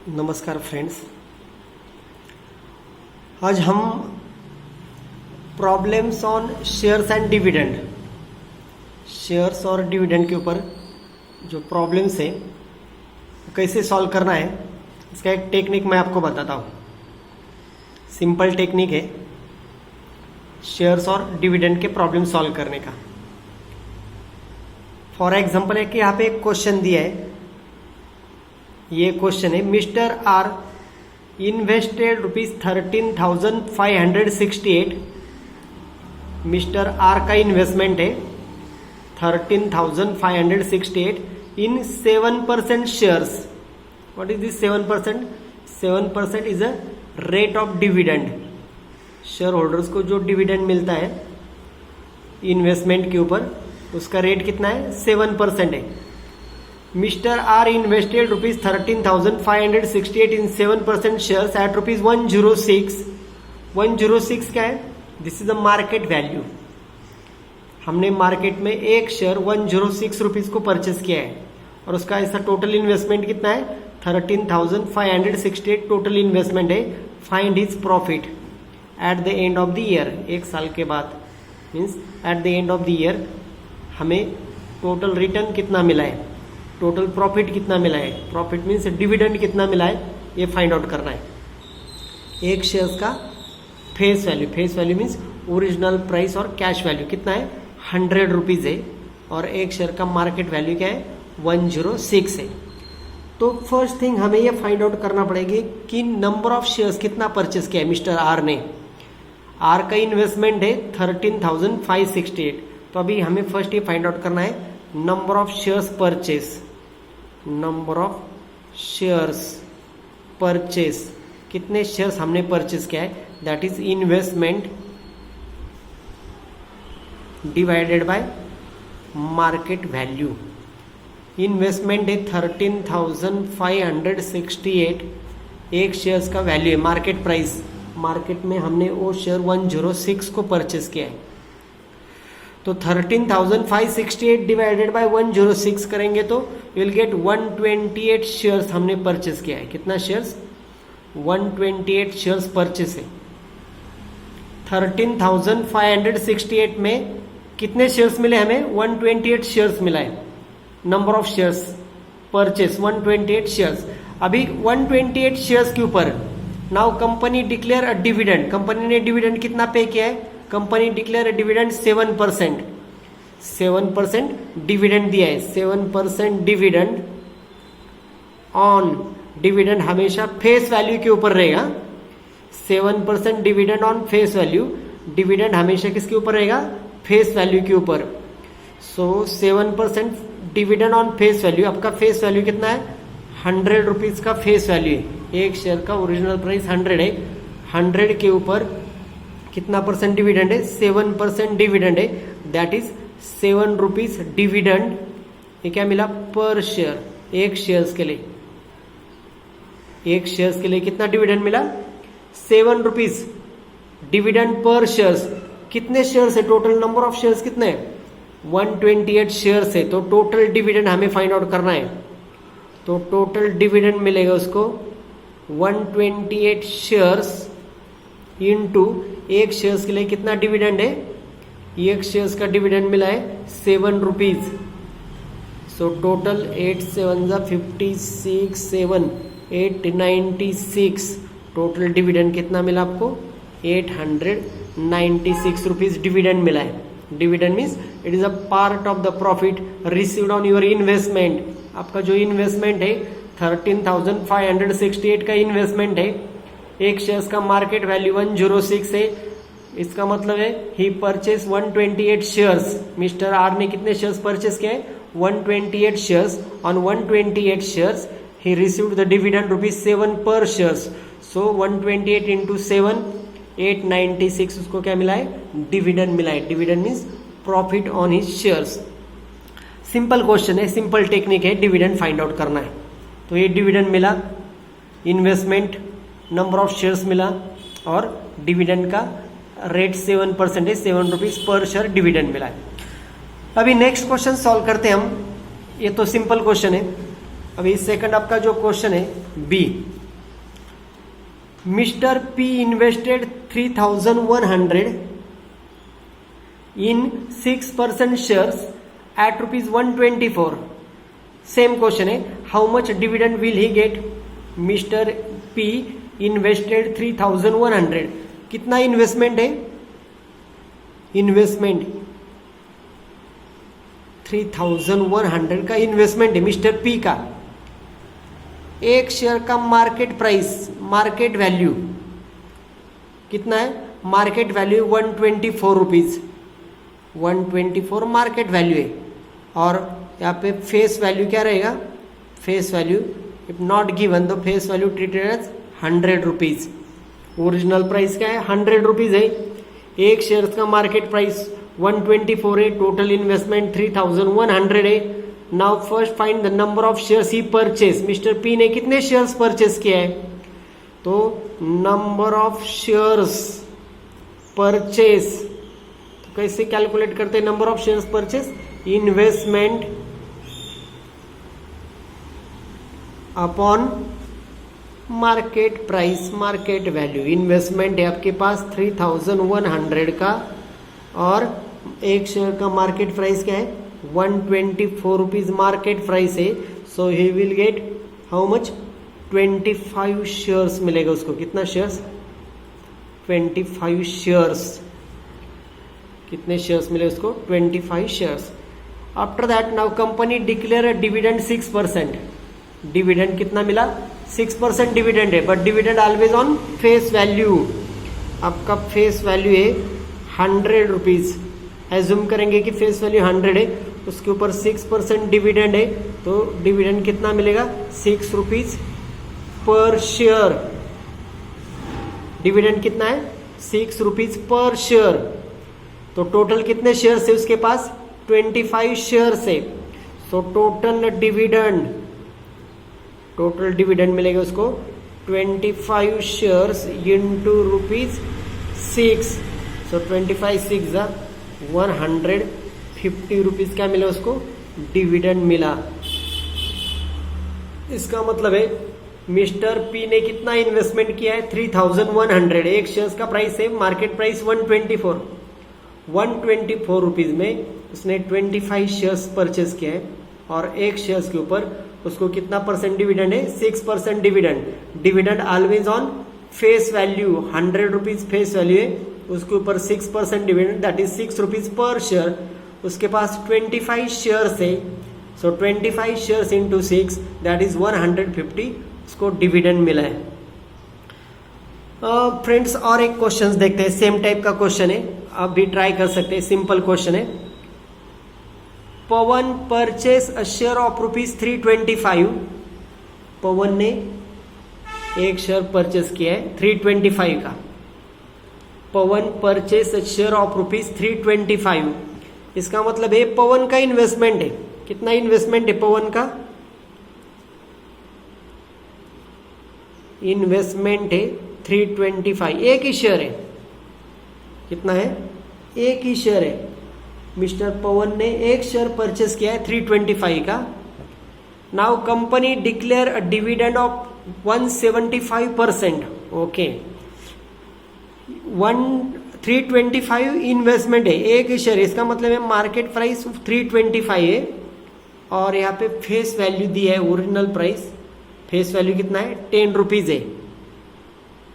नमस्कार फ्रेंड्स, आज हम problems on shares and dividend, shares और डिविडेंड के ऊपर जो प्रॉब्लम्स है कैसे सॉल्व करना है इसका एक टेक्निक मैं आपको बताता हूँ। सिंपल टेक्निक है शेयर्स और डिविडेंड के प्रॉब्लम सॉल्व करने का। फॉर एग्जांपल है कि यहाँ पे एक क्वेश्चन दिया है। ये क्वेश्चन है, mister R invested ₹13,568। Mister R का इन्वेस्टमेंट है 13,568 in 7% shares. What is this 7%? 7% is a rate of dividend. Share holders को जो डिविडेंड मिलता है इन्वेस्टमेंट के ऊपर, उसका रेट कितना है? 7% है। Mister R invested ₹13,568 in 7% shares at ₹106। 106 क्या है? This is a market value. हमने मार्केट में एक शेयर 106 रुपीज को परचेस किया है और उसका ऐसा टोटल इन्वेस्टमेंट कितना है? 13,568 टोटल इन्वेस्टमेंट है। Find his profit at the end of the year. एक साल के बाद means at the end of the year हमें टोटल रिटर्न कितना मिला है, टोटल प्रॉफिट कितना मिला है। प्रॉफिट मीन्स डिविडेंड कितना मिला है, ये फाइंड आउट करना है। एक शेयर्स का face value, face value means original price और कैश वैल्यू कितना है? 100 रुपीज है और एक शेयर का मार्केट वैल्यू क्या है? 106 है। तो फर्स्ट थिंग हमें ये फाइंड आउट करना पड़ेगी कि नंबर ऑफ शेयर्स कितना परचेस किया है मिस्टर आर ने। आर का इन्वेस्टमेंट है 13,568। तो अभी हमें फर्स्ट ये फाइंड आउट करना है number of shares purchase. Number of shares purchase, कितने शेयर्स हमने परचेस किया है, that is investment divided by market value. Investment है 13,568। एक शेयर्स का वैल्यू है मार्केट प्राइस। मार्केट में हमने वो शेयर 106 को परचेस किया है। तो 13,568 डिवाइडेड बाय 106 करेंगे तो यू विल गेट 128 शेयर्स हमने परचेस किया है। कितना शेयर्स? 128 शेयर्स परचेस है। 13,568 में कितने शेयर्स मिले हमें? 128 शेयर्स मिला है। Number of shares purchase 128 shares. अभी 128 शेयर्स के ऊपर now company declare a dividend. Company ने डिविडेंड कितना पे किया है? Company declare a dividend 7%। 7% dividend दिया है। 7% डिविडेंड ऑन, डिविडेंड हमेशा फेस वैल्यू के ऊपर रहेगा। 7% dividend on face value. Dividend हमेशा किसके ऊपर रहेगा? फेस वैल्यू के ऊपर। सो 7% डिविडेंड ऑन फेस वैल्यू। आपका फेस वैल्यू कितना है? 100 रुपीज का फेस वैल्यू है। एक शेयर का ओरिजिनल प्राइस 100 है। 100 के ऊपर कितना परसेंट डिविडेंड है? 7% डिविडेंड है। That is 7 rupees dividend. ये क्या मिला? पर शेयर। एक शेयर्स के लिए, एक शेयर्स के लिए कितना डिविडेंड मिला? 7 रुपीज डिविडेंड पर शेयर्स। कितने शेयर्स है? टोटल नंबर ऑफ शेयर्स कितने हैं? 128 शेयर्स है। तो टोटल डिविडेंड हमें फाइंड आउट करना है। तो टोटल डिविडेंड मिलेगा उसको 128 शेयर्स इनटू एक शेयर्स के लिए कितना डिविडेंड है? एक शेयर्स का डिविडेंड मिला है 7 rupees. So total 8 7 56, 7 896। Total dividend कितना मिला आपको? 896 रुपीज डिविडेंड मिला है। Dividend means it is a part of the profit received on your investment. आपका जो इन्वेस्टमेंट है 13,568 का इन्वेस्टमेंट है। एक शेयर्स का मार्केट वैल्यू 106 है। इसका मतलब है ही परचेस 128 शेयर्स। मिस्टर आर ने कितने शेयर्स परचेस किए? 128 shares. On 128 shares he received the dividend ₹7 पर शेयर्स। सो 128 इंटू 7 896 उसको क्या मिला है? डिविडेंड मिला है। Dividend means profit on his shares. Simple question है, सिंपल टेक्निक है, डिविडेंड फाइंड आउट करना है। तो ये डिविडेंड मिला, इन्वेस्टमेंट, नंबर ऑफ शेयर्स मिला और डिविडेंड का रेट 7% है। 7 रुपीज पर शेयर डिविडेंड मिला है। अभी नेक्स्ट क्वेश्चन सॉल्व करते हैं हम। ये तो सिंपल क्वेश्चन है। अभी सेकंड आपका जो क्वेश्चन है B, mister P invested 3,100 in 6% shares at rupees 124. Same question है, how much dividend will he get? Mister P invested 3,100, कितना इन्वेस्टमेंट है? इन्वेस्टमेंट 3,100 का इन्वेस्टमेंट है मिस्टर पी का। एक शेयर का मार्केट प्राइस, मार्केट वैल्यू कितना है? Market value 124 rupees, 124 market value है। और यहाँ पे फेस वैल्यू क्या रहेगा? Face value if not given तो face value treated as 100 rupees. Original price क्या है? 100 रुपीज है। एक शेयर का मार्केट प्राइस 124 है, टोटल इन्वेस्टमेंट 3,100 है। Now first find the number of shares he purchase. Mister P ने कितने शेयर्स परचेस किया है? तो नंबर ऑफ शेयर्स परचेस, तो कैसे कैलकुलेट करते हैं number of shares purchase? Investment upon market price, market value. Investment है आपके पास 3,100 का और एक शेयर का मार्केट प्राइस क्या है? 124 रुपीज मार्केट प्राइस है। So he will get how much? 25 shares मिलेगा उसको। कितना शेयर्स? 25 शेयर्स। कितने शेयर्स मिले उसको? 25 shares. After that now company declare a dividend 6%। Dividend कितना मिला? 6% डिविडेंड है, but dividend always on face value. आपका फेस वैल्यू है 100 रुपीज। एज्यूम करेंगे कि फेस वैल्यू 100 है, उसके ऊपर 6% डिविडेंड है, तो डिविडेंड कितना मिलेगा? 6 रुपीज पर शेयर। डिविडेंड कितना है? 6 रुपीज पर शेयर। तो टोटल कितने शेयर्स है उसके पास? 25 शेयर्स है। सो टोटल डिविडेंड मिलेगा उसको 25 शेयर्स इंटू ₹6। सो 25 6 150 रुपीज क्या मिला उसको? डिविडेंड मिला। इसका मतलब है मिस्टर पी ने कितना इन्वेस्टमेंट किया है? 3,100। एक शेयर्स का प्राइस है, मार्केट प्राइस 124 रुपीज में उसने 25 शेयर्स परचेस किया है और एक शेयर्स के ऊपर उसको कितना परसेंट डिविडेंड है? 6% dividend. Dividend always on face value, 100 rupees face value है, उसके ऊपर 6% dividend, that is 6 rupees per share. उसके पास 25 शेयर्स है, सो 25 शेयर्स इंटू 6 दैट इज 150, उसको डिविडेंड मिला है। फ्रेंड्स और एक क्वेश्चन देखते हैं, सेम टाइप का क्वेश्चन है, आप भी ट्राई कर सकते हैं। सिंपल क्वेश्चन है, पवन परचेस अ शेयर ऑफ ₹325। पवन ने एक शेयर परचेस किया है 325 का। पवन परचेस अ शेयर ऑफ ₹325। इसका मतलब है पवन का इन्वेस्टमेंट है। कितना इन्वेस्टमेंट है पवन का? इन्वेस्टमेंट है 325। एक ही शेयर है। कितना है? एक ही शेयर है। मिस्टर पवन ने एक शेयर परचेस किया है 325 का। Now company declare a dividend of 175%। Okay, 325 investment है, एक ही शेयर। इसका मतलब है मार्केट प्राइस 325 है और यहाँ पे फेस वैल्यू दिया है ओरिजिनल प्राइस। फेस वैल्यू कितना है? 10 रुपीज है।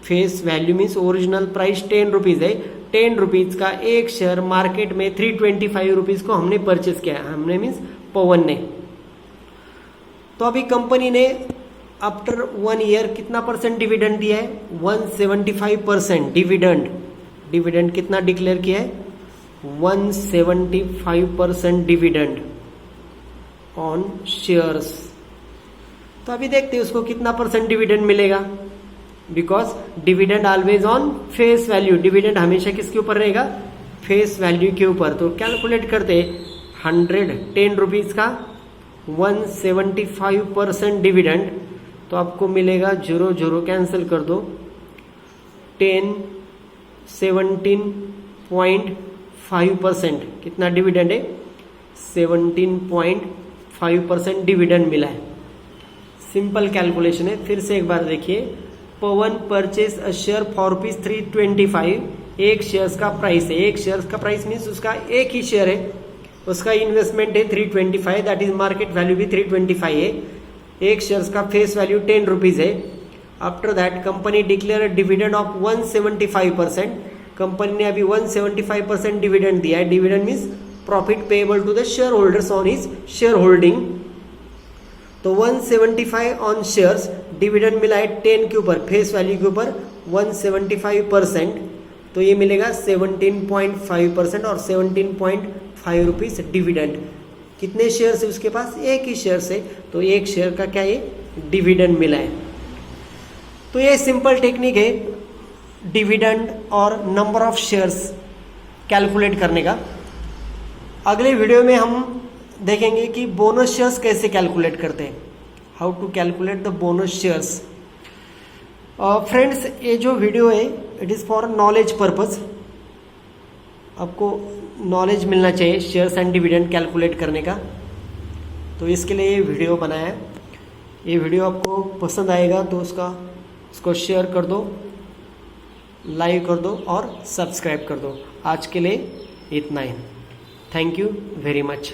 Face value means original price 10 rupees है। 10 रुपीज का एक शेयर मार्केट में 325 रुपीज को हमने परचेस किया है। हमने मीन्स पवन ने। तो अभी कंपनी ने आफ्टर 1 ईयर कितना परसेंट डिविडेंड दिया है? 175% डिविडेंड। डिविडेंड कितना डिक्लेयर किया है? 175% डिविडेंड ऑन शेयर्स। तो अभी देखते हैं उसको कितना परसेंट डिविडेंड मिलेगा, because dividend always on face value. Dividend हमेशा किसके ऊपर रहेगा? फेस वैल्यू के ऊपर। तो कैलकुलेट करते 10 रुपीज का 175% डिविडेंड, तो आपको मिलेगा 0 कैंसिल कर दो, 17.5%। कितना डिविडेंड है? 17.5% डिविडेंड मिला है। सिंपल कैलकुलेशन है, फिर से एक बार देखिए। Pawan purchase a share for rupees 325, एक शेयर्स का प्राइस है, एक शेयर्स का प्राइस मीन्स उसका एक ही शेयर है, उसका इन्वेस्टमेंट है 325, दैट इज मार्केट वैल्यू भी 325 है, एक शेयर्स का फेस वैल्यू 10 रुपीज है। After that company declare a dividend of 175%, company ने अभी 175% डिविडेंड दिया है। Dividend means profit payable to the share holders on his share holding. तो 175 ऑन शेयर्स, डिविडेंड मिला है 10 के ऊपर, फेस वैल्यू के ऊपर 175%, तो ये मिलेगा 17.5% और 17.5 रुपीज डिविडेंड। कितने शेयर है उसके पास? एक ही शेयर है, तो एक शेयर का क्या ये डिविडेंड मिला है। तो ये सिंपल टेक्निक है डिविडेंड और नंबर ऑफ शेयर्स कैलकुलेट करने का। अगले वीडियो में हम देखेंगे कि बोनस शेयर्स कैसे कैलकुलेट करते हैं, how to calculate the bonus shares. Friends, ये जो वीडियो है it is for knowledge purpose, आपको नॉलेज मिलना चाहिए शेयर्स एंड डिविडेंड कैलकुलेट करने का, तो इसके लिए ये वीडियो बनाया है। ये वीडियो आपको पसंद आएगा तो उसको शेयर कर दो, लाइक कर दो और सब्सक्राइब कर दो। आज के लिए इतना ही। Thank you very much.